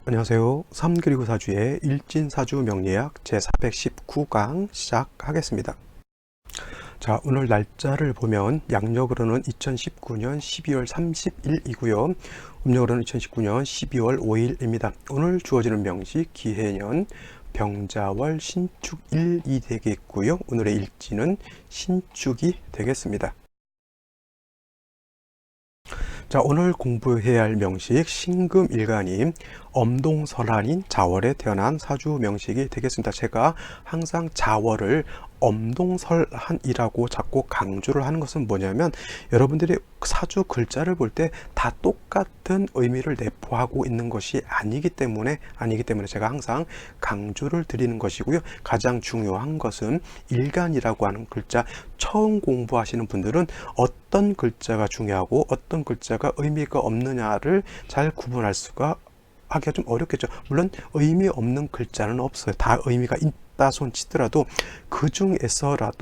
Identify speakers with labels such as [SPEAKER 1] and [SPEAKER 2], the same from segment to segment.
[SPEAKER 1] 안녕하세요. 3 그리고 4주의 일진사주 명리학 제419강 시작하겠습니다. 자, 오늘 날짜를 보면 양력으로는 2019년 12월 30일이고요. 음력으로는 2019년 12월 5일입니다. 오늘 주어지는 명시 기해년 병자월 신축일이 되겠고요. 오늘의 일지는 신축이 되겠습니다. 자, 오늘 공부해야 할 명식 신금일간이 엄동설한인 자월에 태어난 사주 명식이 되겠습니다. 제가 항상 자월을 엄동설한이라고 자꾸 강조를 하는 것은 뭐냐면, 여러분들이 사주 글자를 볼 때 다 똑같은 의미를 내포하고 있는 것이 아니기 때문에 제가 항상 강조를 드리는 것이고요. 가장 중요한 것은 일간이라고 하는 글자, 처음 공부하시는 분들은 어떤 글자가 중요하고 어떤 글자가 의미가 없느냐를 잘 구분할 수가 하기가 좀 어렵겠죠. 물론 의미 없는 글자는 없어요. 다 의미가 있다 손치더라도 그 중에서라도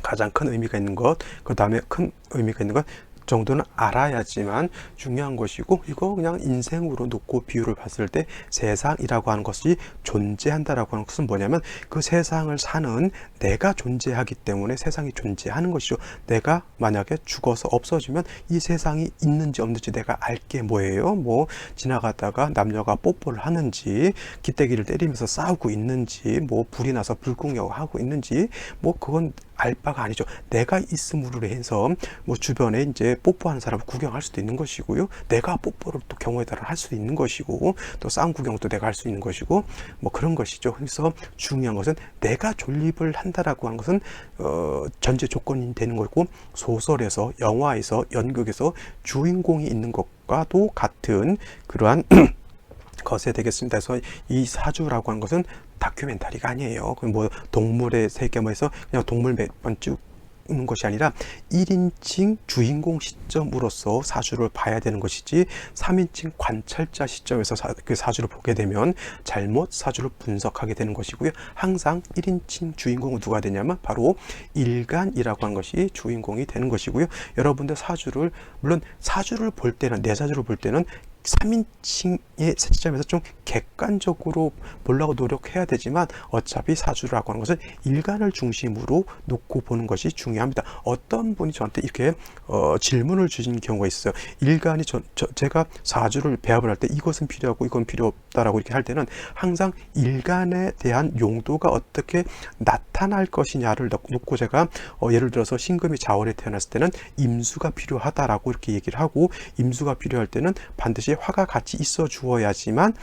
[SPEAKER 1] 가장 큰 의미가 있는 것, 그 다음에 큰 의미가 있는 것 정도는 알아야지만 중요한 것이고, 이거 그냥 인생으로 놓고 비유를 봤을 때 세상이라고 하는 것이 존재한다라고 하는 것은 뭐냐면, 그 세상을 사는 내가 존재하기 때문에 세상이 존재하는 것이죠. 내가 만약에 죽어서 없어지면 이 세상이 있는지 없는지 내가 알게 뭐예요? 뭐 지나가다가 남녀가 뽀뽀를 하는지, 기대기를 때리면서 싸우고 있는지, 뭐 불이 나서 불구경 하고 있는지, 뭐 그건 알 바가 아니죠. 내가 있음으로 해서 뭐 주변에 이제 뽀뽀하는 사람을 구경할 수도 있는 것이고요. 내가 뽀뽀를 또 경우에 따라 할 수도 있는 것이고, 또 싸움 구경도 내가 할 수 있는 것이고, 뭐 그런 것이죠. 그래서 중요한 것은 내가 존립을 한다라고 하는 것은 전제 조건이 되는 거고, 소설에서, 영화에서, 연극에서 주인공이 있는 것과도 같은 그러한 것에 되겠습니다. 그래서 이 사주라고 하는 것은 다큐멘터리가 아니에요. 뭐 동물의 세계에서 그냥 동물 몇 번 찍는 것이 아니라 1인칭 주인공 시점으로서 사주를 봐야 되는 것이지, 3인칭 관찰자 시점에서 그 사주를 보게 되면 잘못 사주를 분석하게 되는 것이고요. 항상 1인칭 주인공은 누가 되냐면 바로 일간이라고 하는 것이 주인공이 되는 것이고요. 여러분들 사주를, 물론 사주를 볼 때는, 내 사주를 볼 때는 3인칭의 시점에서 좀 객관적으로 보려고 노력해야 되지만, 어차피 사주라고 하는 것은 일간을 중심으로 놓고 보는 것이 중요합니다. 어떤 분이 저한테 이렇게 질문을 주신 경우가 있어요. 일간이 제가 사주를 배합을 할 때 이것은 필요하고 이건 필요 없다라고 이렇게 할 때는 항상 일간에 대한 용도가 어떻게 나타날 것이냐를 놓고 제가 예를 들어서 신금이 자월에 태어났을 때는 임수가 필요하다라고 이렇게 얘기를 하고, 임수가 필요할 때는 반드시 화가 같이 있어 주어야지만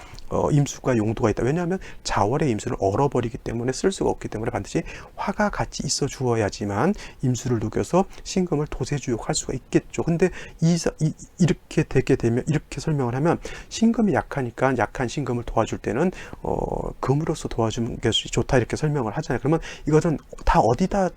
[SPEAKER 1] 임수가 용도가 있다. 왜냐하면 자월의 임수를 얼어버리기 때문에 쓸 수가 없기 때문에 반드시 화가 같이 있어 주어야지만 임수를 녹여서 신금을 도세주욕할 수가 있겠죠. 근데 이렇게 되게 되면, 이렇게 설명을 하면, 신금이 약하니까 약한 신금을 도와줄 때는 금으로서 도와주는 게 좋다 이렇게 설명을 하잖아요. 그러면 이것은 다 어디다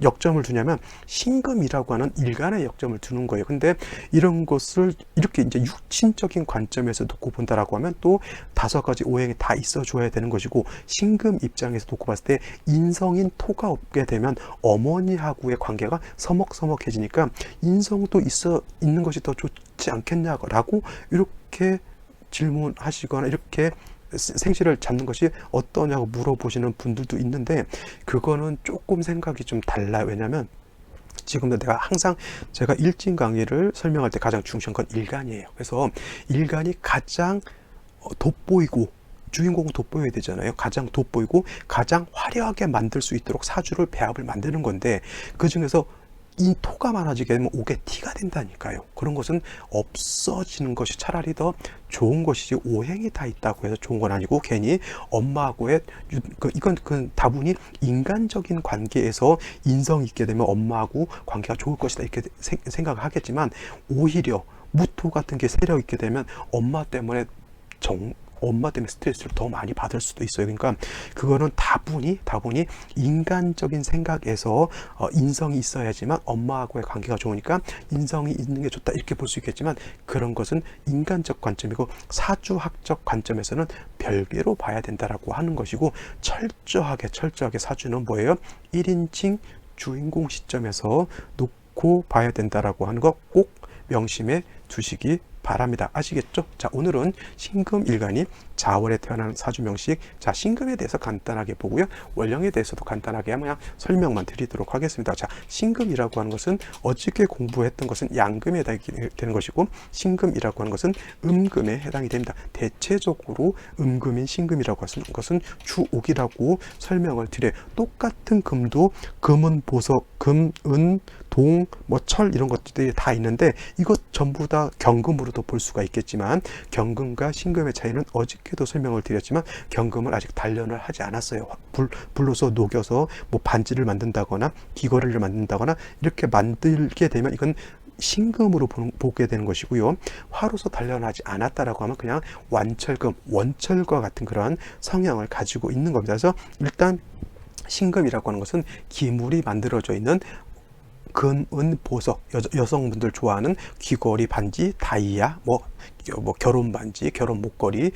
[SPEAKER 1] 역점을 두냐면 신금이라고 하는 일간의 역점을 두는 거예요. 근데 이런 것을 이렇게 이제 육신적인 관점에서 놓고 본다라고 하면 또 5가지 오행이 다 있어 줘야 되는 것이고, 신금 입장에서 놓고 봤을 때 인성인 토가 없게 되면 어머니하고의 관계가 서먹서먹해지니까 인성도 있는 것이 더 좋지 않겠냐라고 이렇게 질문하시거나 이렇게 생시를 잡는 것이 어떠냐고 물어보시는 분들도 있는데, 그거는 조금 생각이 좀 달라요. 왜냐면 지금도 내가 항상 제가 일진 강의를 설명할 때 가장 중요한 건 일간이에요. 그래서 일간이 가장 돋보이고, 주인공은 돋보여야 되잖아요. 가장 돋보이고 가장 화려하게 만들 수 있도록 사주를 배합을 만드는 건데, 그 중에서 이 토가 많아지게 되면 옥에 티가 된다니까요. 그런 것은 없어지는 것이 차라리 더 좋은 것이지, 오행이 다 있다고 해서 좋은 건 아니고, 괜히 엄마하고의 이건 그 다분히 인간적인 관계에서 인성이 있게 되면 엄마하고 관계가 좋을 것이다 이렇게 생각을 하겠지만, 오히려 무토 같은 게 세력 있게 되면 엄마 때문에 스트레스를 더 많이 받을 수도 있어요. 그러니까 그거는 다분히 인간적인 생각에서 인성이 있어야지만 엄마하고의 관계가 좋으니까 인성이 있는 게 좋다 이렇게 볼 수 있겠지만, 그런 것은 인간적 관점이고 사주학적 관점에서는 별개로 봐야 된다라고 하는 것이고, 철저하게 사주는 뭐예요? 1인칭 주인공 시점에서 놓고 봐야 된다라고 하는 거 꼭 명심해 두시기 바랍니다. 아시겠죠? 자, 오늘은 신금일간이 자월에 태어난 사주명식, 자, 신금에 대해서 간단하게 보고요. 월령에 대해서도 간단하게 그냥 설명만 드리도록 하겠습니다. 자, 신금이라고 하는 것은 어저께 공부했던 것은 양금에 해당이 되는 것이고, 신금이라고 하는 것은 음금에 해당이 됩니다. 대체적으로 음금인 신금이라고 하는 것은 주옥이라고 설명을 드려요. 똑같은 금도 금은 보석, 금, 은, 동, 뭐 철 이런 것들이 다 있는데 이것 전부 다 경금으로도 볼 수가 있겠지만, 경금과 신금의 차이는 어저께도 설명을 드렸지만 경금을 아직 단련을 하지 않았어요. 불로서 녹여서 뭐 반지를 만든다거나 귀걸이를 만든다거나 이렇게 만들게 되면 이건 신금으로 보게 되는 것이고요. 화로서 단련하지 않았다라고 하면 그냥 완철금, 원철과 같은 그러한 성향을 가지고 있는 겁니다. 그래서 일단 신금이라고 하는 것은 기물이 만들어져 있는 금, 은, 보석, 여성분들 좋아하는 귀걸이, 반지, 다이아, 뭐 결혼 반지, 결혼 목걸이,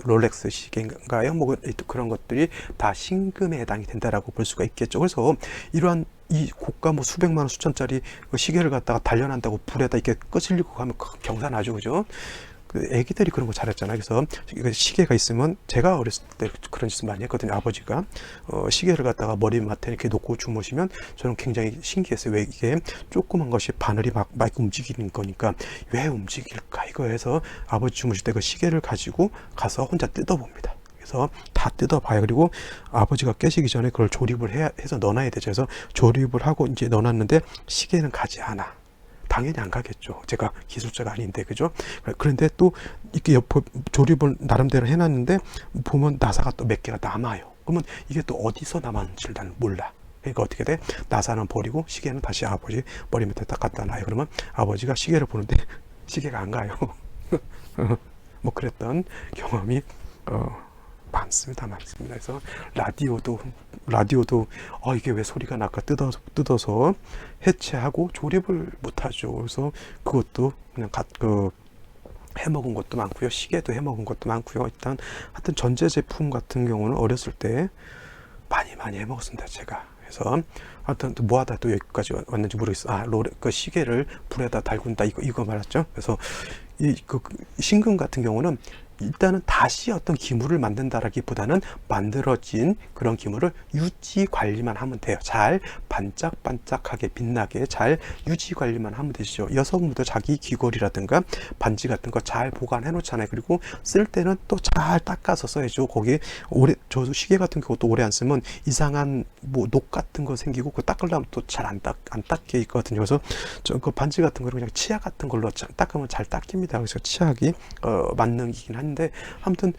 [SPEAKER 1] 롤렉스 시계인가요? 뭐 그런 것들이 다 신금에 해당이 된다라고 볼 수가 있겠죠. 그래서 이러한 이 고가 뭐 수백만 원, 수천짜리 시계를 갖다가 단련한다고 불에다 이렇게 끄실리고 가면 경사나죠, 그죠? 그 애기들이 그런 거 잘했잖아요. 그래서 시계가 있으면, 제가 어렸을 때 그런 짓을 많이 했거든요. 아버지가 시계를 갖다가 머리맡에 이렇게 놓고 주무시면 저는 굉장히 신기했어요. 왜 이게 조그만 것이 바늘이 막 움직이는 거니까 왜 움직일까 이거 해서 아버지 주무실 때 그 시계를 가지고 가서 혼자 뜯어봅니다. 그래서 다 뜯어봐요. 그리고 아버지가 깨시기 전에 그걸 조립을 해서 넣어놔야 되죠. 그래서 조립을 하고 이제 넣어놨는데 시계는 가지 않아. 당연히 안 가겠죠. 제가 기술자가 아닌데, 그죠? 그런데 또 이렇게 옆에 조립을 나름대로 해놨는데 보면 나사가 또 몇 개가 남아요. 그러면 이게 또 어디서 남았는지를 나는 몰라. 그러니까 어떻게 돼? 나사는 버리고 시계는 다시 아버지 머리 밑에 딱 갖다 놔요. 그러면 아버지가 시계를 보는데 시계가 안 가요. 뭐 그랬던 경험이 많습니다. 그래서 라디오도 이게 왜 소리가 나까 뜯어서 해체하고 조립을 못하죠. 그래서 그것도 그냥 해먹은 것도 많고요. 시계도 해먹은 것도 많고요. 일단 하여튼 전자제품 같은 경우는 어렸을 때 많이 해먹었습니다. 제가. 그래서 하여튼 또 뭐하다 또 여기까지 왔는지 모르겠어. 그 시계를 불에다 달군다 이거 말았죠. 그래서 그 신금 같은 경우는 일단은 다시 어떤 기물을 만든다라기보다는 만들어진 그런 기물을 유지 관리만 하면 돼요. 잘 반짝반짝하게 빛나게 잘 유지 관리만 하면 되시죠. 여성분들 자기 귀걸이라든가 반지 같은 거 잘 보관해 놓잖아요. 그리고 쓸 때는 또 잘 닦아서 써야죠. 거기 저도 시계 같은 경우도 오래 안 쓰면 이상한 뭐 녹 같은 거 생기고 그 닦으려면 또 잘 안 닦여 있거든요. 그래서 그 반지 같은 거는 그냥 치약 같은 걸로 닦으면 잘 닦입니다. 그래서 치약이 만능이긴 한데, 아무튼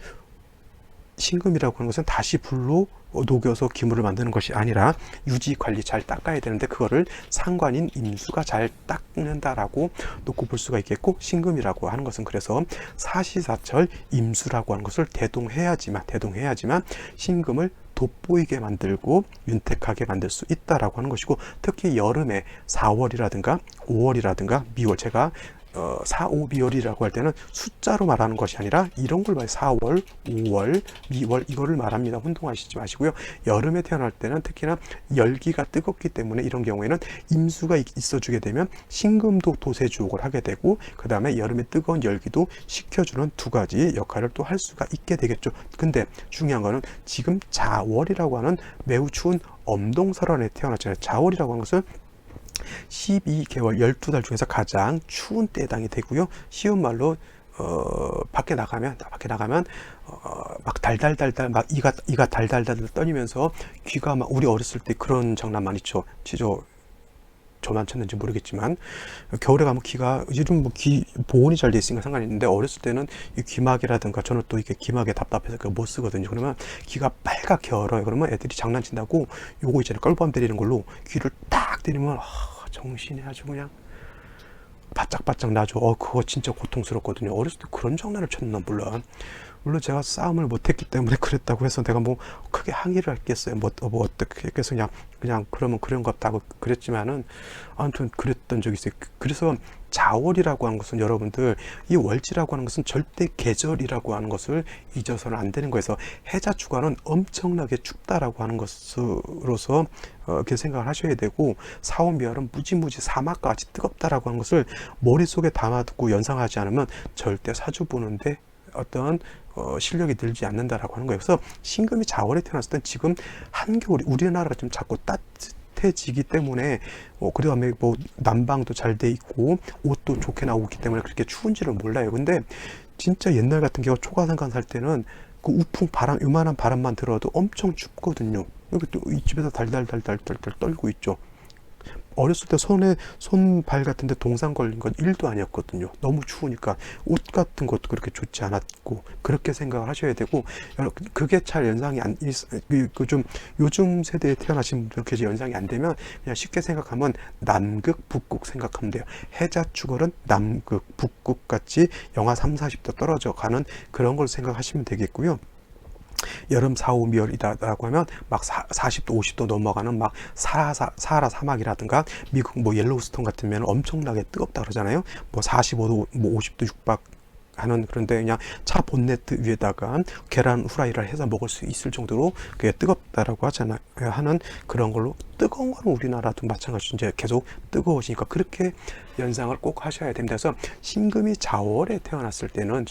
[SPEAKER 1] 신금이라고 하는 것은 다시 불로 녹여서 기물을 만드는 것이 아니라 유지 관리 잘 닦아야 되는데 그거를 상관인 임수가 잘 닦는다라고 놓고 볼 수가 있겠고, 신금이라고 하는 것은 그래서 사시사철 임수라고 하는 것을 대동해야지만 신금을 돋보이게 만들고 윤택하게 만들 수 있다라고 하는 것이고, 특히 여름에 4월이라든가 5월이라든가 미월, 제가 4, 5, 미월이라고 할 때는 숫자로 말하는 것이 아니라 이런 걸 봐요. 4월, 5월, 미월 이거를 말합니다. 혼동하시지 마시고요. 여름에 태어날 때는 특히나 열기가 뜨겁기 때문에 이런 경우에는 임수가 있어주게 되면 신금도 도세주옥을 하게 되고, 그 다음에 여름에 뜨거운 열기도 식혀주는 두 가지 역할을 또 할 수가 있게 되겠죠. 근데 중요한 거는 지금 자월이라고 하는 매우 추운 엄동설원에 태어났잖아요. 자월이라고 하는 것은 12개월 12달 중에서 가장 추운 때에 해당이 되고요. 쉬운 말로 밖에 나가면 막 달달달달 막 이가 달달달달 떨리면서 귀가 막, 우리 어렸을 때 그런 장난 많이 쳐. 저만 쳤는지 모르겠지만 겨울에 가면 귀가, 요즘 뭐 귀 보온이 잘 돼 있으니까 상관이 있는데, 어렸을 때는 이 귀마개라든가, 저는 또 이게 귀마개 답답해서 그거 못 쓰거든요. 그러면 귀가 빨갛게 얼어요. 그러면 애들이 장난친다고 요거 이제 껄밤 때리는 걸로 귀를 딱 때리면 정신이 아주 그냥 바짝바짝 나죠. 그거 진짜 고통스럽거든요. 어렸을 때 그런 장난을 쳤나 몰라. 물론 제가 싸움을 못했기 때문에 그랬다고 해서 내가 뭐 크게 항의를 했겠어요. 뭐 어떻게 했겠어. 그냥 그러면 그런 것 같다고 그랬지만은 아무튼 그랬던 적이 있어요. 그래서 자월이라고 하는 것은 여러분들, 이 월지라고 하는 것은 절대 계절이라고 하는 것을 잊어서는 안 되는 거에서, 해자 주간은 엄청나게 춥다라고 하는 것으로서 이렇게 생각을 하셔야 되고, 사오미열은 무지무지 사막과 같이 뜨겁다라고 하는 것을 머릿속에 담아두고 연상하지 않으면 절대 사주 보는데 어떤 실력이 늘지 않는다라고 하는 거예요. 그래서 신금이 자월에 태어났을 땐 지금 한겨울이 우리나라가 좀 자꾸 따뜻해지기 때문에 그 다음에 뭐 난방도 잘 돼 있고 옷도 좋게 나오고 있기 때문에 그렇게 추운지를 몰라요. 근데 진짜 옛날 같은 경우 초가상간 살 때는 그 우풍 바람, 요만한 바람만 들어도 엄청 춥거든요. 여기 또 이 집에서 달달달달달달 떨고 있죠. 어렸을 때 손발 같은 데 동상 걸린 건 1도 아니었거든요. 너무 추우니까 옷 같은 것도 그렇게 좋지 않았고, 그렇게 생각을 하셔야 되고, 그게 잘 연상이 좀 요즘 세대에 태어나신 분들 그게 연상이 안 되면 그냥 쉽게 생각하면 남극, 북극 생각하면 돼요. 해자 축월은 남극, 북극 같이 영하 3, 40도 떨어져 가는 그런 걸 생각하시면 되겠고요. 여름 4, 5미열이라고 하면 막 40도, 50도 넘어가는 막 사하라 사막이라든가 미국 뭐 옐로우스톤 같으면 엄청나게 뜨겁다 그러잖아요. 뭐 45도, 뭐 50도 육박 하는, 그런데 그냥 차 본네트 위에다가 계란 후라이를 해서 먹을 수 있을 정도로 그게 뜨겁다라고 하잖아요. 하는 그런 걸로, 뜨거운 거는 우리나라도 마찬가지로 이제 계속 뜨거워지니까 그렇게 연상을 꼭 하셔야 됩니다. 그래서 신금이 자월에 태어났을 때는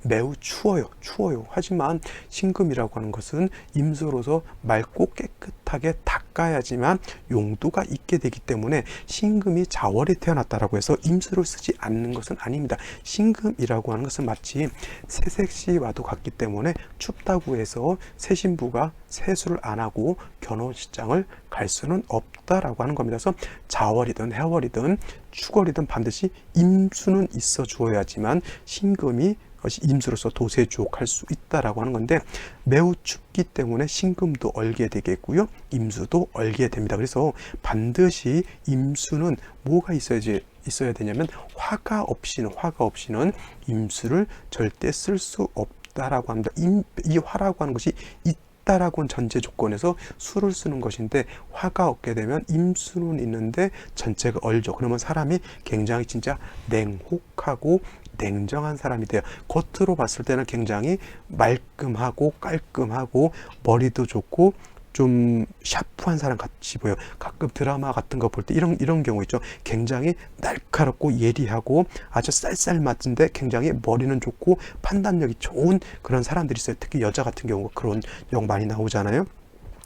[SPEAKER 1] 매우 추워요. 하지만 신금이라고 하는 것은 임수로서 맑고 깨끗하게 닦아야지만 용도가 있게 되기 때문에 신금이 자월에 태어났다라고 해서 임수를 쓰지 않는 것은 아닙니다. 신금이라고 하는 것은 마치 새색시와도 같기 때문에 춥다고 해서 새 신부가 세수를 안 하고 결혼식장을 갈 수는 없다라고 하는 겁니다. 그래서 자월이든 해월이든 축월이든 반드시 임수는 있어 주어야지만 신금이 임수로서 도세주옥할 수 있다라고 하는 건데, 매우 춥기 때문에 신금도 얼게 되겠고요, 임수도 얼게 됩니다. 그래서 반드시 임수는 뭐가 있어야 되냐면 화가 없이는 임수를 절대 쓸 수 없다라고 합니다. 이 화라고 하는 것이 있다라고 하는 전제 조건에서 수를 쓰는 것인데, 화가 없게 되면 임수는 있는데 전체가 얼죠. 그러면 사람이 굉장히 진짜 냉혹하고 냉정한 사람이 돼요. 겉으로 봤을 때는 굉장히 말끔하고 깔끔하고 머리도 좋고 좀 샤프한 사람 같이 보여. 가끔 드라마 같은 거 볼 때 이런 경우 있죠. 굉장히 날카롭고 예리하고 아주 쌀쌀맞은데 굉장히 머리는 좋고 판단력이 좋은 그런 사람들이 있어요. 특히 여자 같은 경우 그런 경우 많이 나오잖아요.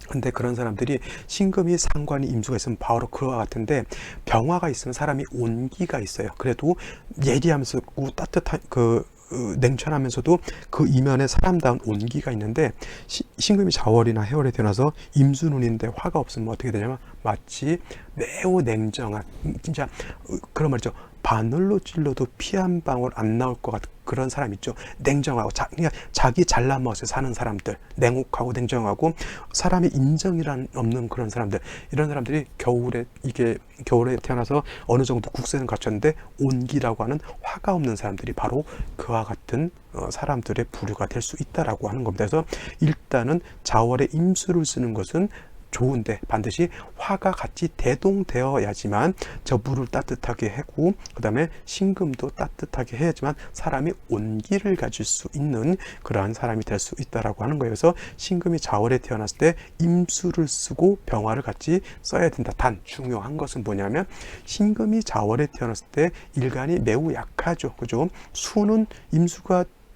[SPEAKER 1] 근데 그런 사람들이 신금이 상관이 임수가 있으면 바로 그와 같은데, 병화가 있으면 사람이 온기가 있어요. 그래도 예리하면서 따뜻한 냉철하면서도 그 이면에 사람다운 온기가 있는데, 신금이 자월이나 해월에 태어나서 임수눈인데 화가 없으면 어떻게 되냐면 마치 매우 냉정한, 진짜 그런 말이죠. 바늘로 찔러도 피 한 방울 안 나올 것 같은 그런 사람 있죠. 냉정하고 그냥 자기 잘난 맛에 사는 사람들, 냉혹하고 냉정하고 사람의 인정이란 없는 그런 사람들, 이런 사람들이 겨울에 태어나서 어느 정도 국세는 갖췄는데 온기라고 하는 화가 없는 사람들이 바로 그와 같은 사람들의 부류가 될 수 있다라고 하는 겁니다. 그래서 일단은 자월에 임수를 쓰는 것은 좋은데 반드시 화가 같이 대동되어야지만 저 물을 따뜻하게 하고, 그 다음에 신금도 따뜻하게 해야지만 사람이 온기를 가질 수 있는 그러한 사람이 될 수 있다라고 하는 거예요. 그래서 신금이 자월에 태어났을 때 임수를 쓰고 병화를 같이 써야 된다. 단 중요한 것은 뭐냐면, 신금이 자월에 태어났을 때 일간이 매우 약하죠. 그죠? 수는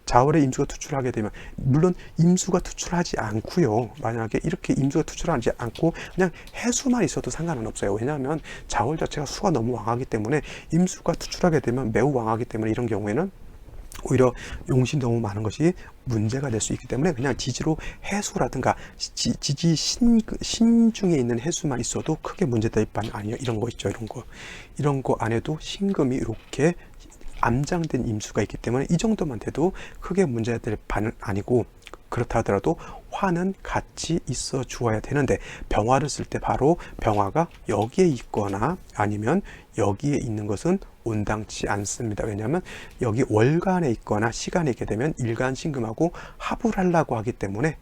[SPEAKER 1] 자월에 임수가 투출하게 되면, 물론 임수가 투출하지 않고요. 만약에 이렇게 임수가 투출하지 않고 그냥 해수만 있어도 상관은 없어요. 왜냐하면 자월 자체가 수가 너무 왕하기 때문에, 임수가 투출하게 되면 매우 왕하기 때문에 이런 경우에는 오히려 용신이 너무 많은 것이 문제가 될 수 있기 때문에 그냥 지지로 해수라든가 지지 신중에 있는 해수만 있어도 크게 문제될 바 아니에요. 이런 거 있죠. 이런 거 안 해도 신금이 이렇게 암장된 임수가 있기 때문에 이 정도만 돼도 크게 문제될 바는 아니고, 그렇다 하더라도 화는 같이 있어 주어야 되는데, 병화를 쓸 때 바로 병화가 여기에 있거나 아니면 여기에 있는 것은 온당치 않습니다. 왜냐하면 여기 월간에 있거나 시간에 있게 되면 일간 신금하고 합을 하려고 하기 때문에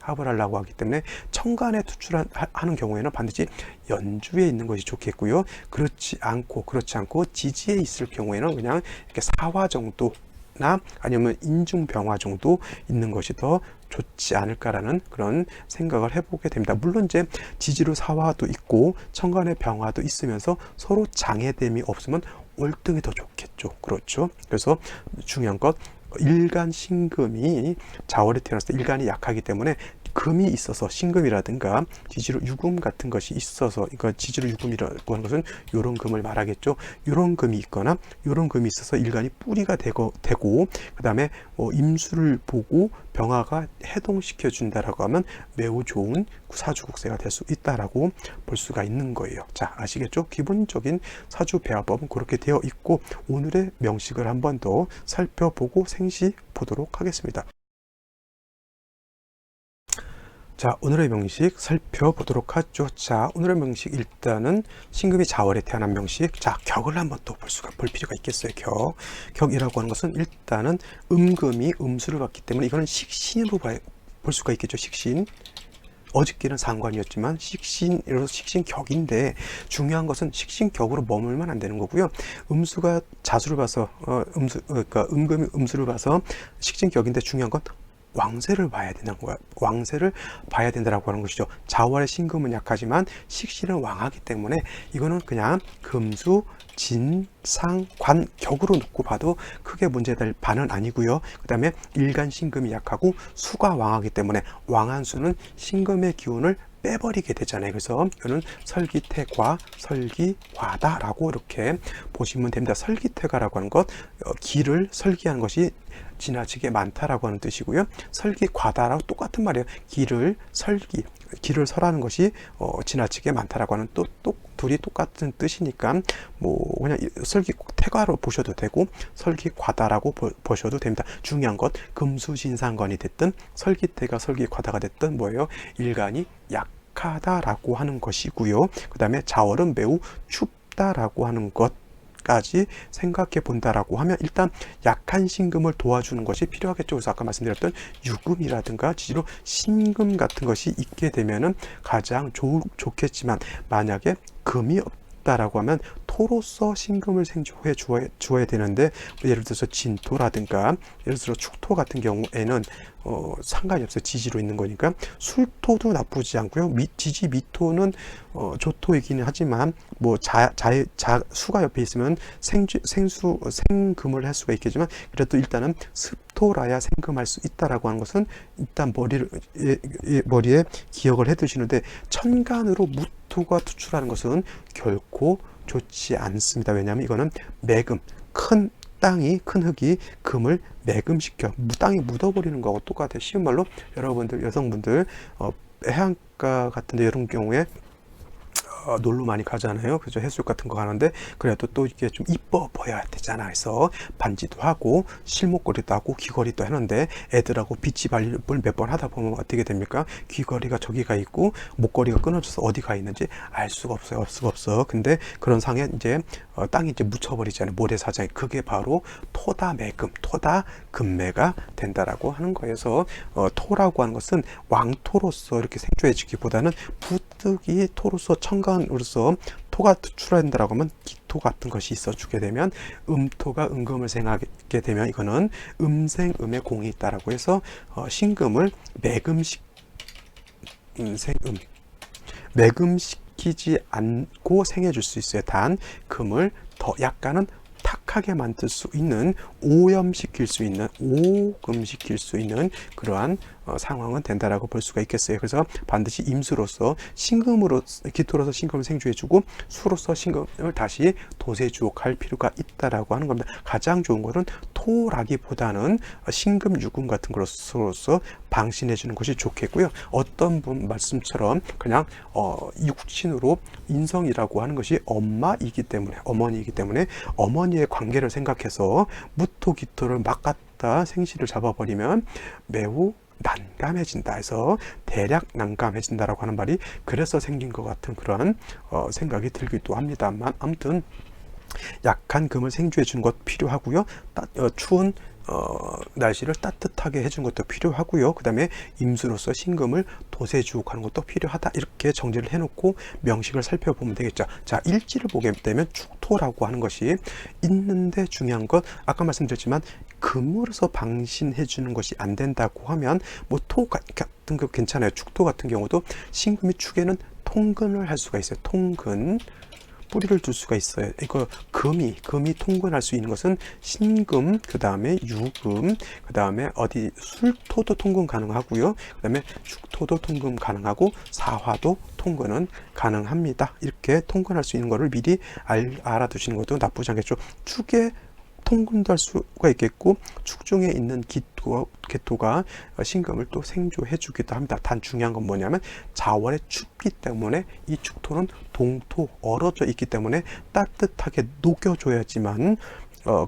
[SPEAKER 1] 천간에 투출하는 경우에는 반드시 연주에 있는 것이 좋겠고요. 그렇지 않고 지지에 있을 경우에는 그냥 이렇게 사화 정도나 아니면 인중병화 정도 있는 것이 더 좋지 않을까라는 그런 생각을 해보게 됩니다. 물론 이제 지지로 사화도 있고 천간에 병화도 있으면서 서로 장애됨이 없으면 월등히 더 좋겠죠. 그렇죠. 그래서 중요한 것, 일간 신금이 자월에 태어났을 때 일간이 약하기 때문에 금이 있어서 신금이라든가 지지로 유금 같은 것이 있어서, 이거 지지로 유금이라고 하는 것은 요런 금을 말하겠죠. 요런 금이 있거나 요런 금이 있어서 일간이 뿌리가 되고 그 다음에 임수를 보고 병화가 해동시켜 준다라고 하면 매우 좋은 사주국세가 될 수 있다라고 볼 수가 있는 거예요. 자, 아시겠죠? 기본적인 사주 배화법은 그렇게 되어 있고, 오늘의 명식을 한 번 더 살펴보고 생시 보도록 하겠습니다. 자, 오늘의 명식 살펴보도록 하죠. 자, 오늘의 명식, 일단은 신금이 자월에 태어난 명식. 자, 격을 한번 또 볼 필요가 있겠어요. 격이라고 하는 것은 일단은 음금이 음수를 받기 때문에 이거는 식신으로 볼 수가 있겠죠. 식신. 어저께는 상관이었지만 식신격인데, 중요한 것은 식신격으로 머물면 안 되는 거고요. 음수가 자수를 봐서 그러니까 음금이 음수를 봐서 식신격인데, 중요한 건 왕세를 봐야 된다는 거야. 왕세를 봐야 된다라고 하는 것이죠. 자월의 신금은 약하지만 식신은 왕하기 때문에 이거는 그냥 금수, 진, 상, 관, 격으로 놓고 봐도 크게 문제될 바는 아니고요. 그 다음에 일간 신금이 약하고 수가 왕하기 때문에 왕한 수는 신금의 기운을 빼버리게 되잖아요. 그래서 이거는 설기태과, 설기과다라고 이렇게 보시면 됩니다. 설기태과라고 하는 것, 기를 설기하는 것이 지나치게 많다라고 하는 뜻이고요. 설기과다라고 똑같은 말이에요. 기를 설하는 것이 지나치게 많다라고 하는 또 둘이 똑같은 뜻이니까 뭐 그냥 설기태과로 보셔도 되고 설기과다라고 보셔도 됩니다. 중요한 것, 금수진상관이 됐든 설기태가 설기과다가 됐든 뭐예요? 일간이 약하다라고 하는 것이고요. 그 다음에 자월은 매우 춥다라고 하는 것까지 생각해 본다라고 하면, 일단 약한 신금을 도와주는 것이 필요하겠죠. 그래서 아까 말씀드렸던 유금이라든가 지지로 신금 같은 것이 있게 되면은 가장 좋겠지만, 만약에 금이 없다라고 하면 토로서 신금을 생조해 주어야 되는데, 예를 들어서 진토라든가 예를 들어 축토 같은 경우에는 상관이 없어요. 지지로 있는 거니까. 술토도 나쁘지 않고요. 지지 미토는 조토이기는 하지만 뭐 수가 옆에 있으면 생금을 할 수가 있겠지만, 그래도 일단은 습토라야 생금할 수 있다라고 하는 것은 일단 머리에 기억을 해 두시는데, 천간으로 무토가 투출하는 것은 결코 좋지 않습니다. 왜냐하면 이거는 매금, 큰 흙이 금을 매금시켜 땅이 묻어버리는 거하고 똑같아요. 쉬운 말로 여러분들 여성분들 해안가 같은 데 이런 경우에 놀러 많이 가잖아요. 그죠? 해수욕 같은 거 가는데, 그래도 또 이게 좀 이뻐 보여야 되잖아. 그래서 반지도 하고 실목걸이도 하고 귀걸이도 하는데, 애들하고 비치 발립을 몇 번 하다 보면 어떻게 됩니까? 귀걸이가 저기가 있고 목걸이가 끊어져서 어디가 있는지 알 수가 없어. 근데 그런 상에 이제 땅이 이제 묻혀버리잖아요. 모래사장이. 그게 바로 토다매금, 토다금매가 된다라고 하는 거에서, 토라고 하는 것은 왕토로서 이렇게 생조해지기보다는 부득이 토로서 천간으로서 토가 투출한다라고 하면 기토 같은 것이 있어주게 되면, 음토가 음금을 생하게 되면 이거는 음생음의 공이 있다라고 해서 신금을 매금시키지 않고 생해줄 수 있어요. 단 금을 더 약간은 탁하게 만들 수 있는, 오금시킬 수 있는 그러한 상황은 된다라고 볼 수가 있겠어요. 그래서 반드시 임수로서 기토로서 신금을 생주해주고 수로서 신금을 다시 도세주옥할 필요가 있다라고 하는 겁니다. 가장 좋은 것은 토라기보다는 신금, 유금 같은 것으로서 방신해주는 것이 좋겠고요. 어떤 분 말씀처럼 그냥 육신으로 인성이라고 하는 것이 어머니이기 때문에 어머니의 관계를 생각해서 무토, 기토를 막 갖다 생시를 잡아버리면 매우 난감해진다 해서 대략 난감해진다라고 하는 말이 그래서 생긴 것 같은 그러한 생각이 들기도 합니다만, 아무튼 약한 금을 생주해 주는 것 필요하고요. 추운 날씨를 따뜻하게 해준 것도 필요하고요. 그 다음에 임수로서 신금을 도세주옥하는 것도 필요하다. 이렇게 정리를 해놓고 명식을 살펴보면 되겠죠. 자, 일지를 보게 되면 축토라고 하는 것이 있는데, 중요한 것 아까 말씀드렸지만 금으로서 방신해 주는 것이 안 된다고 하면 뭐 토 같은 거 괜찮아요. 축토 같은 경우도 신금이 축에는 통근을 할 수가 있어요. 통근, 뿌리를 둘 수가 있어요. 이거 금이 통근할 수 있는 것은 신금, 그 다음에 유금, 그 다음에 어디 술토도 통근 가능하고요. 그 다음에 축토도 통근 가능하고 사화도 통근은 가능합니다. 이렇게 통근할 수 있는 것을 미리 알아두시는 것도 나쁘지 않겠죠. 축에 통근도 할 수가 있겠고, 축 중에 있는 기토가 신금을 또 생조해 주기도 합니다. 단 중요한 건 뭐냐면 자월에 춥기 때문에 이 축토는 동토, 얼어져 있기 때문에 따뜻하게 녹여줘야지만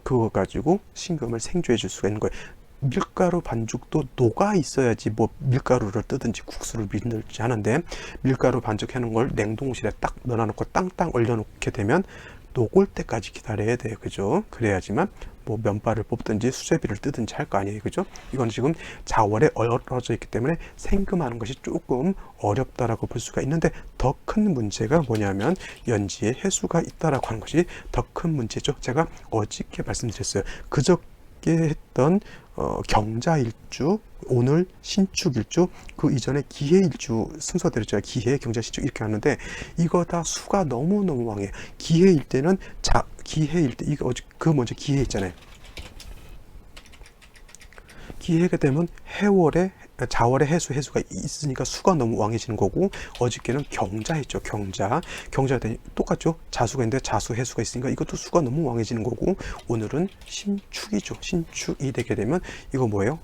[SPEAKER 1] 그거 가지고 신금을 생조해 줄 수가 있는 거예요. 밀가루 반죽도 녹아 있어야지 뭐 밀가루를 뜨든지 국수를 만들지 하는데, 밀가루 반죽하는 걸 냉동실에 딱 넣어놓고 땅땅 얼려놓게 되면 녹을 때까지 기다려야 돼요. 그죠? 그래야지만 뭐 면발을 뽑든지 수제비를 뜨든지 할 거 아니에요. 그죠? 이건 지금 자월에 얼어져 있기 때문에 생금하는 것이 조금 어렵다라고 볼 수가 있는데, 더 큰 문제가 뭐냐면 연지에 해수가 있다라고 하는 것이 더 큰 문제죠. 제가 어저께 말씀드렸어요. 그저께 했던 경자일주, 오늘 신축일주, 그 이전에 기해일주 순서대로 제가 기해, 경자, 신축 이렇게 하는데, 이거 다 수가 너무너무 왕해요. 기해일 때는 기해일 때 이거 그 먼저 기해 있잖아요. 기해가 되면 자월에 해수가 있으니까 수가 너무 왕해지는 거고, 어저께는 경자했죠. 경자 되니 똑같죠. 자수가 있는데 자수 해수가 있으니까 이것도 수가 너무 왕해지는 거고, 오늘은 신축이죠. 신축이 되게 되면 이거 뭐예요?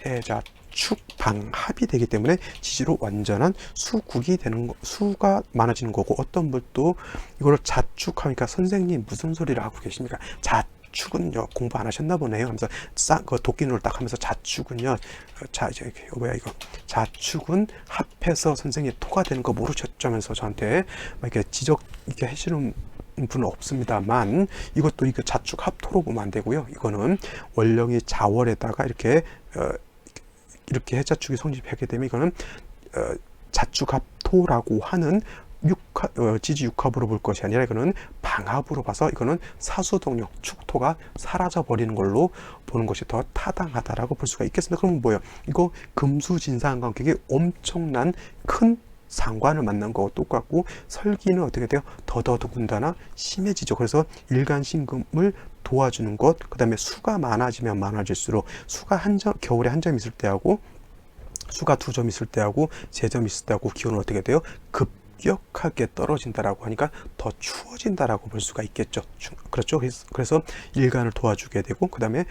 [SPEAKER 1] 해자 축 방합이 되기 때문에 지지로 완전한 수국이 되는 거, 수가 많아지는 거고, 어떤 분도 이걸 자축하니까 선생님 무슨 소리를 하고 계십니까? 자축은요, 공부 안 하셨나 보네요 하면서 그 도끼눈을 딱 하면서 자축은요, 이거 자축은 합해서 선생님 토가 되는 거 모르셨죠?면서 저한테 막 이렇게 지적 이렇게 하시는 분은 없습니다만, 이것도 이거 자축 합토로 보면 안 되고요. 이거는 원령이 자월에다가 이렇게 해자축이 성립하게 되면 이거는 자축합토라고 하는 지지육합으로 볼 것이 아니라 이거는 방합으로 봐서 이거는 사수동력, 축토가 사라져 버리는 걸로 보는 것이 더 타당하다라고 볼 수가 있겠습니다. 그러면 뭐예요? 이거 금수진사관계에 엄청난 큰 상관을 만난 거와 똑같고, 설기는 어떻게 돼요? 더더군다나 심해지죠. 그래서 일간신금을 도와주는 것, 그 다음에 수가 많아지면 많아질수록 수가 겨울에 한 점 있을 때하고 수가 2점 있을 때하고 3점 있을 때하고 기온은 어떻게 돼요? 급격하게 떨어진다라고 하니까 더 추워진다라고 볼 수가 있겠죠. 그렇죠. 그래서 일간을 도와주게 되고, 그 다음에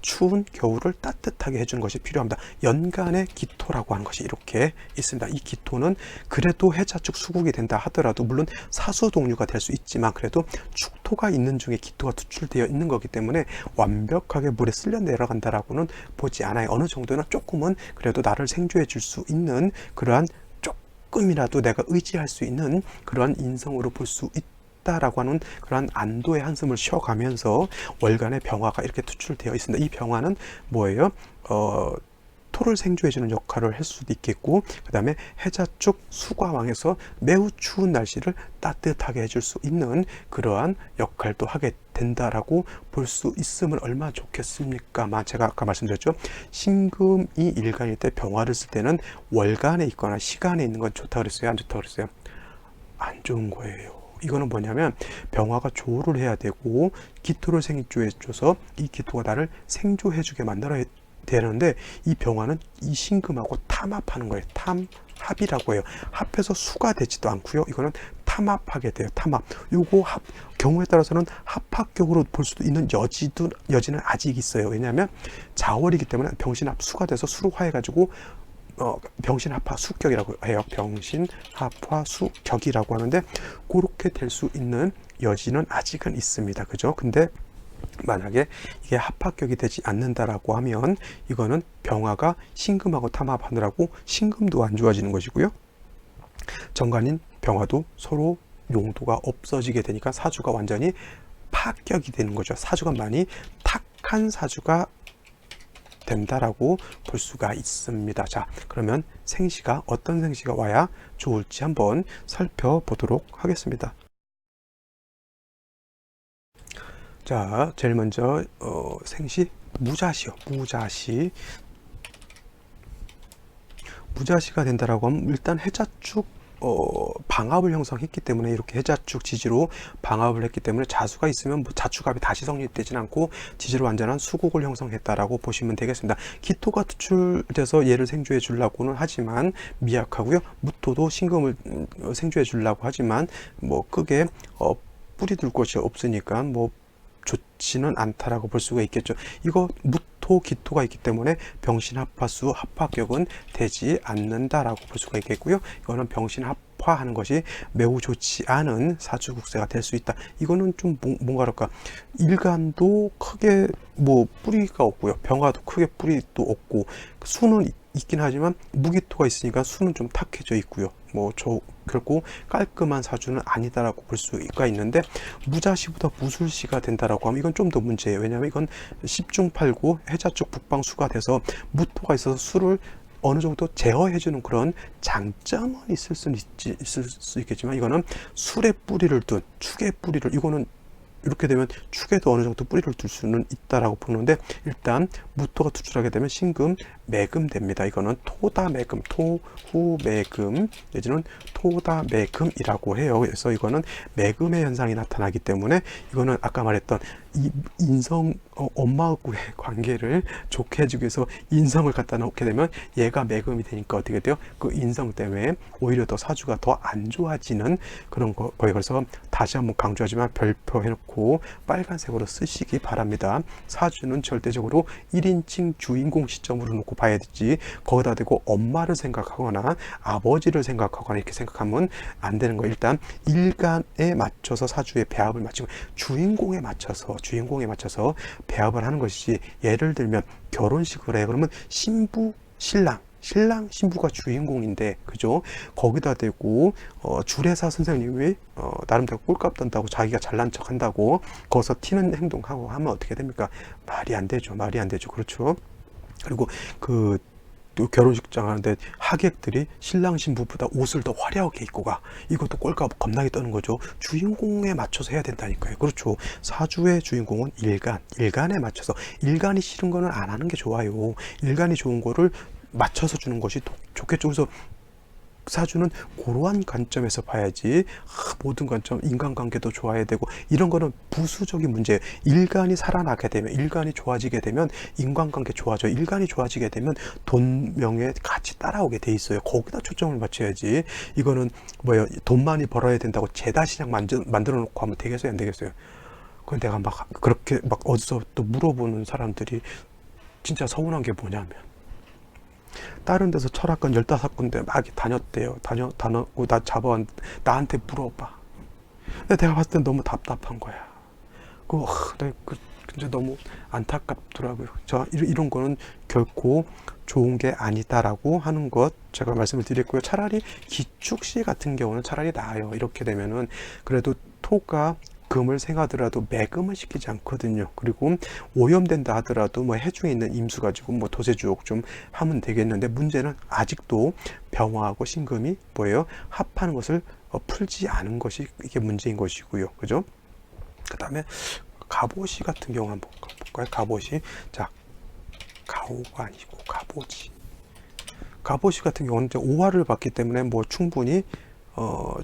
[SPEAKER 1] 추운 겨울을 따뜻하게 해주는 것이 필요합니다. 연간의 기토라고 하는 것이 이렇게 있습니다. 이 기토는 그래도 해자축 수국이 된다 하더라도, 물론 사수동류가 될 수 있지만 그래도 축토가 있는 중에 기토가 투출되어 있는 거기 때문에 완벽하게 물에 쓸려 내려간다라고는 보지 않아요. 어느 정도는 조금은 그래도 나를 생조해 줄 수 있는, 그러한 조금이라도 내가 의지할 수 있는 그러한 인성으로 볼 수 있다라고 하는 그런 안도의 한숨을 쉬어가면서 월간의 병화가 이렇게 투출되어 있습니다. 이 병화는 뭐예요? 토를 생조해주는 역할을 할 수도 있겠고, 그 다음에 해자축 수과왕에서 매우 추운 날씨를 따뜻하게 해줄 수 있는 그러한 역할도 하게 된다라고 볼 수 있으면 얼마나 좋겠습니까? 제가 아까 말씀드렸죠. 신금이 일간일 때 병화를 쓸 때는 월간에 있거나 시간에 있는 건 좋다 그랬어요? 안 좋다 그랬어요? 안 좋은 거예요. 이거는 뭐냐면 병화가 조를 해야 되고 기토를 생조해줘서 이 기토가 나를 생조해주게 만들어야 되는데, 이 병화는 이 신금하고 탐합하는 거예요. 탐합이라고 해요. 합해서 수가 되지도 않고요. 이거는 탐합하게 돼요. 탐합. 요거 경우에 따라서는 합합격으로 볼 수도 있는 여지는 아직 있어요. 왜냐하면 자월이기 때문에 병신합 수가 돼서 수로 화해가지고 병신합화 수격이라고 해요. 병신합화 수격이라고 하는데, 그렇게 될 수 있는 여지는 아직은 있습니다. 그죠? 근데 만약에 이게 합합격이 되지 않는다라고 하면 이거는 병화가 신금하고 탐합하느라고 신금도 안 좋아지는 것이고요. 정관인 병화도 서로 용도가 없어지게 되니까 사주가 완전히 파격이 되는 거죠. 사주가 많이 탁한 사주가 된다라고 볼 수가 있습니다. 자, 그러면 생시가 어떤 생시가 와야 좋을지 한번 살펴보도록 하겠습니다. 자, 제일 먼저 생시 무자시요. 무자시가 된다라고 하면 일단 해자축 방합을 형성했기 때문에 이렇게 해자축 지지로 방합을 했기 때문에 자수가 있으면 뭐 자축합이 다시 성립되진 않고 지지로 완전한 수곡을 형성했다라고 보시면 되겠습니다. 기토가 투출돼서 얘를 생조해 주려고는 하지만 미약하고요. 무토도 신금을 생조해 주려고 하지만 뭐 크게 뿌리 둘 곳이 없으니까 뭐 좋지는 않다라고 볼 수가 있겠죠. 이거 무토 기토가 있기 때문에 병신합화수 합화격은 되지 않는다라고 볼 수가 있겠고요. 이거는 병신합화하는 것이 매우 좋지 않은 사주국세가 될 수 있다. 이거는 좀 뭔가랄까, 일간도 크게 뭐 뿌리가 없고요. 병화도 크게 뿌리도 없고, 수는 있긴 하지만 무기토가 있으니까 수는 좀 탁해져 있고요. 뭐 결코 깔끔한 사주는 아니다라고 볼 수가 있는데, 무자시보다 무술시가 된다라고 하면 이건 좀 더 문제예요. 왜냐하면 이건 10중8구 해자쪽 북방수가 돼서 무토가 있어서 수를 어느 정도 제어해주는 그런 장점은 있을 수 있겠지만, 이거는 술의 뿌리를 둔 축의 뿌리를, 이거는 이렇게 되면 축에도 어느 정도 뿌리를 둘 수는 있다라고 보는데, 일단 무토가 투출하게 되면 신금 매금 됩니다. 이거는 토다매금, 토후매금 내지는 토다매금이라고 해요. 그래서 이거는 매금의 현상이 나타나기 때문에, 이거는 아까 말했던 이 인성 엄마하고의 관계를 좋게 해주기 위해서 인성을 갖다 놓게 되면 얘가 매금이 되니까 어떻게 돼요? 그 인성 때문에 오히려 더 사주가 더 안 좋아지는 그런 거예요. 그래서 다시 한번 강조하지만 별표 해놓고 빨간색으로 쓰시기 바랍니다. 사주는 절대적으로 1인칭 주인공 시점으로 놓고 봐야 되지, 거기다 대고 엄마를 생각하거나 아버지를 생각하거나 이렇게 생각하면 안 되는 거예요. 일단 일간에 맞춰서 사주의 배합을 맞추고 주인공에 맞춰서 배합을 하는 것이지, 예를 들면 결혼식을 해. 그러면 신부, 신랑, 신부가 주인공인데, 그죠? 거기다 대고 주례사 선생님이 나름대로 꼴값 떤다고 자기가 잘난 척 한다고 거기서 튀는 행동하고 하면 어떻게 됩니까? 말이 안 되죠. 그렇죠? 그리고 또 결혼식장 하는데 하객들이 신랑 신부보다 옷을 더 화려하게 입고 가. 이것도 꼴값 겁나게 떠는 거죠. 주인공에 맞춰서 해야 된다니까요. 그렇죠. 사주의 주인공은 일간에 맞춰서. 일간이 싫은 거는 안 하는 게 좋아요. 일간이 좋은 거를 맞춰서 주는 것이 좋겠죠. 그래서 사주는 그러한 관점에서 봐야지, 모든 관점, 인간관계도 좋아야 되고 이런 거는 부수적인 문제예요. 일간이 살아나게 되면, 일간이 좋아지게 되면 인간관계 좋아져요. 일간이 좋아지게 되면 돈, 명예 같이 따라오게 돼 있어요. 거기다 초점을 맞춰야지. 이거는 뭐예요? 돈 많이 벌어야 된다고 재다시장 만들어 놓고 하면 되겠어요? 안 되겠어요? 그건 내가 막 그렇게 막 어디서 또 물어보는 사람들이 진짜 서운한 게 뭐냐면, 다른 데서 철학관 15군데 막 다녔대요. 다녔고 나한테 물어봐. 근데 내가 봤을 땐 너무 답답한 거야. 진짜 너무 안타깝더라고요. 이런 거는 결코 좋은 게 아니다라고 하는 것 제가 말씀을 드렸고요. 차라리 기축시 같은 경우는 차라리 나아요. 이렇게 되면은 그래도 토가 금을 생하더라도 매금을 시키지 않거든요. 그리고 오염된다 하더라도 뭐 해중에 있는 임수 가지고 뭐 도세주옥 좀 하면 되겠는데, 문제는 아직도 병화하고 신금이 뭐예요? 합하는 것을 풀지 않은 것이 이게 문제인 것이고요. 그죠? 그 다음에 갑오시 같은 경우 한번 볼까요? 갑오시. 자, 가오가 아니고 갑오시 같은 경우는 이제 오화를 받기 때문에 뭐 충분히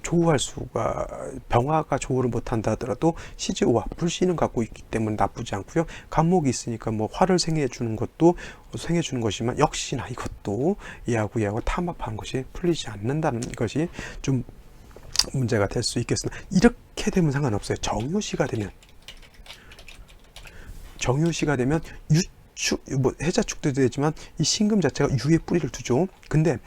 [SPEAKER 1] 조우할 수가, 병화가 조우를 못한다 하더라도 시지오화, 불신은 갖고 있기 때문에 나쁘지 않고요. 간목이 있으니까 뭐 화를 생해주는 것이지만, 역시나 이것도 얘하고 탐합하는 것이 풀리지 않는다는 것이 좀 문제가 될 수 있겠습니다. 이렇게 되면 상관없어요. 정유시가 되면 뭐 해자축도 되지만 이 신금 자체가 유의 뿌리를 두죠. 근데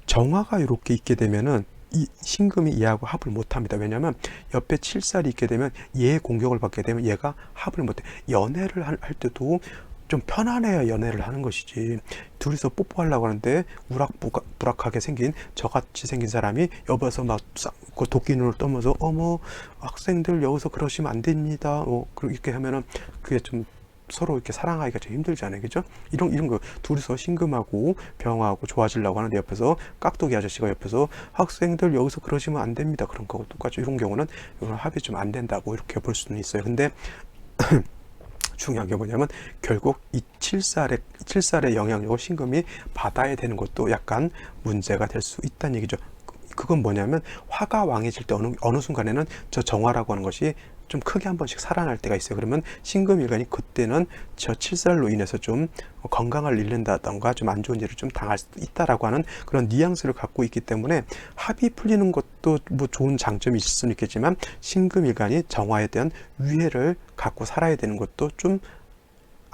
[SPEAKER 1] 정화가 이렇게 있게 되면은 이 신금이 얘하고 합을 못합니다. 왜냐하면 옆에 7살이 있게 되면 얘의 공격을 받게 되면 얘가 합을 못해. 연애를 할 때도 좀 편안해야 연애를 하는 것이지. 둘이서 뽀뽀하려고 하는데 우락부락하게 생긴 저같이 생긴 사람이 옆에서 막 그 도끼 눈을 떠면서 어머 학생들 여기서 그러시면 안 됩니다. 그렇게 하면은 그게 좀 서로 이렇게 사랑하기가 좀 힘들잖아요, 그죠? 이런 거 둘이서 심금하고 병하고 좋아지려고 하는데 옆에서 깍두기 아저씨가 옆에서 학생들 여기서 그러시면 안 됩니다. 그런 거 똑같죠. 이런 경우는 이건 합의 좀 안 된다고 이렇게 볼 수는 있어요. 근데 중요한 게 뭐냐면 결국 이 칠살의 영향력을 신금이 받아야 되는 것도 약간 문제가 될 수 있다는 얘기죠. 그건 뭐냐면 화가 왕해질 때 어느 순간에는 저 정화라고 하는 것이 좀 크게 한 번씩 살아날 때가 있어요. 그러면 신금일간이 그때는 저 칠살로 인해서 좀 건강을 잃는다던가 좀 안 좋은 일을 좀 당할 수도 있다라고 하는 그런 뉘앙스를 갖고 있기 때문에 합이 풀리는 것도 뭐 좋은 장점이 있을 수는 있겠지만 신금일간이 정화에 대한 위해를 갖고 살아야 되는 것도 좀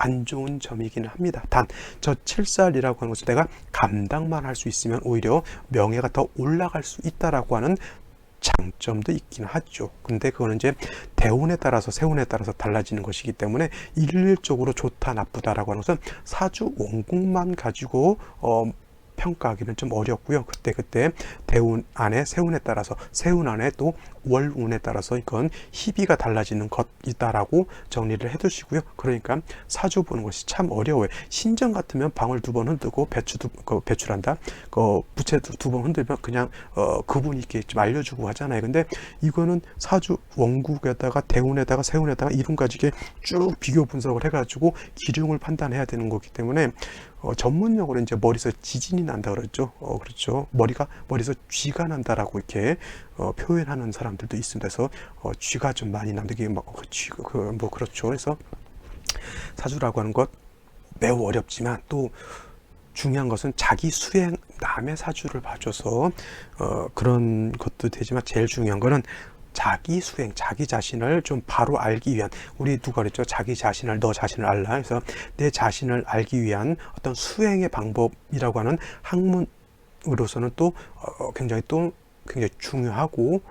[SPEAKER 1] 안 좋은 점이기는 합니다. 단 저 칠살이라고 하는 것을 내가 감당만 할 수 있으면 오히려 명예가 더 올라갈 수 있다라고 하는 장점도 있긴 하죠. 근데 그거는 이제 대운에 따라서 세운에 따라서 달라지는 것이기 때문에 일률적으로 좋다 나쁘다라고 하는 것은 사주 원국만 가지고 평가하기는 좀 어렵고요. 그때 대운 안에 세운에 따라서 세운 안에 또 월운에 따라서 이건 희비가 달라지는 것이다라고 정리를 해두시고요. 그러니까 사주 보는 것이 참 어려워요. 신정 같으면 방울 2번 흔들고 배출한다. 부채 2번 흔들면 그냥 그분이 이렇게 좀 알려주고 하잖아요. 근데 이거는 사주 원국에다가 대운에다가 세운에다가 이론까지 이렇게 쭉 비교 분석을 해가지고 기륭을 판단해야 되는 거기 때문에 전문용어로 이제 머리에서 지진이 난다 그랬죠. 그렇죠. 머리에서 쥐가 난다라고 이렇게 표현하는 사람들도 있습니다. 그래서 쥐가 좀 많이 난다. 이게 뭐 그렇죠. 그래서 사주라고 하는 것 매우 어렵지만 또 중요한 것은 자기 수행 남의 사주를 봐줘서 그런 것도 되지만 제일 중요한 거는 자기 수행, 자기 자신을 좀 바로 알기 위한, 우리 누가 그랬죠? 자기 자신을, 너 자신을 알라. 그래서 내 자신을 알기 위한 어떤 수행의 방법이라고 하는 학문으로서는 또 굉장히 중요하고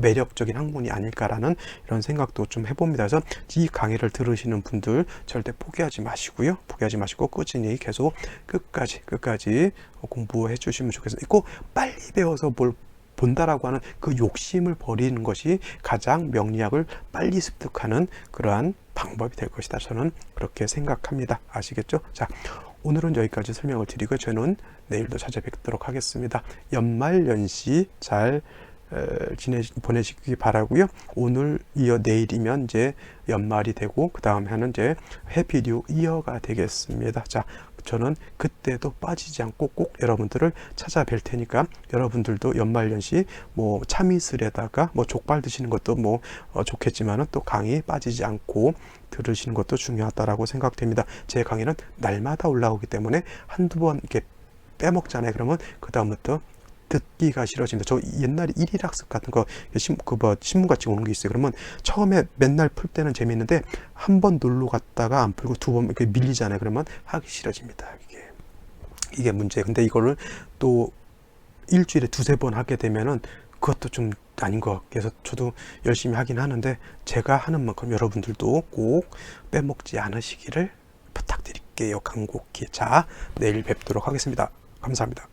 [SPEAKER 1] 매력적인 학문이 아닐까라는 이런 생각도 좀 해봅니다. 그래서 이 강의를 들으시는 분들 절대 포기하지 마시고요. 포기하지 마시고 꾸준히 계속 끝까지 공부해 주시면 좋겠어요. 꼭 빨리 배워서 뭘 본다라고 하는 그 욕심을 버리는 것이 가장 명리학을 빨리 습득하는 그러한 방법이 될 것이다. 저는 그렇게 생각합니다. 아시겠죠? 자, 오늘은 여기까지 설명을 드리고 저는 내일도 찾아뵙도록 하겠습니다. 연말연시 잘 보내시기 바라고요. 오늘 이어 내일이면 이제 연말이 되고 그 다음 해는 이제 해피 뉴 이어가 되겠습니다. 자, 저는 그때도 빠지지 않고 꼭 여러분들을 찾아뵐 테니까 여러분들도 연말연시 뭐 참이슬에다가 뭐 족발 드시는 것도 뭐 좋겠지만은 또 강의 빠지지 않고 들으시는 것도 중요하다라고 생각됩니다. 제 강의는 날마다 올라오기 때문에 한두 번 이렇게 빼먹잖아요. 그러면 그 다음부터 듣기가 싫어집니다. 저 옛날에 일일학습 같은 거 신문같이 오는 게 있어요. 그러면 처음에 맨날 풀 때는 재밌는데 한 번 놀러 갔다가 안 풀고 2번 이렇게 밀리잖아요. 그러면 하기 싫어집니다. 이게 문제예요. 근데 이거를 또 일주일에 2-3번 하게 되면은 그것도 좀 아닌 것 같아서 저도 열심히 하긴 하는데 제가 하는 만큼 여러분들도 꼭 빼먹지 않으시기를 부탁드릴게요. 간곡히. 자, 내일 뵙도록 하겠습니다. 감사합니다.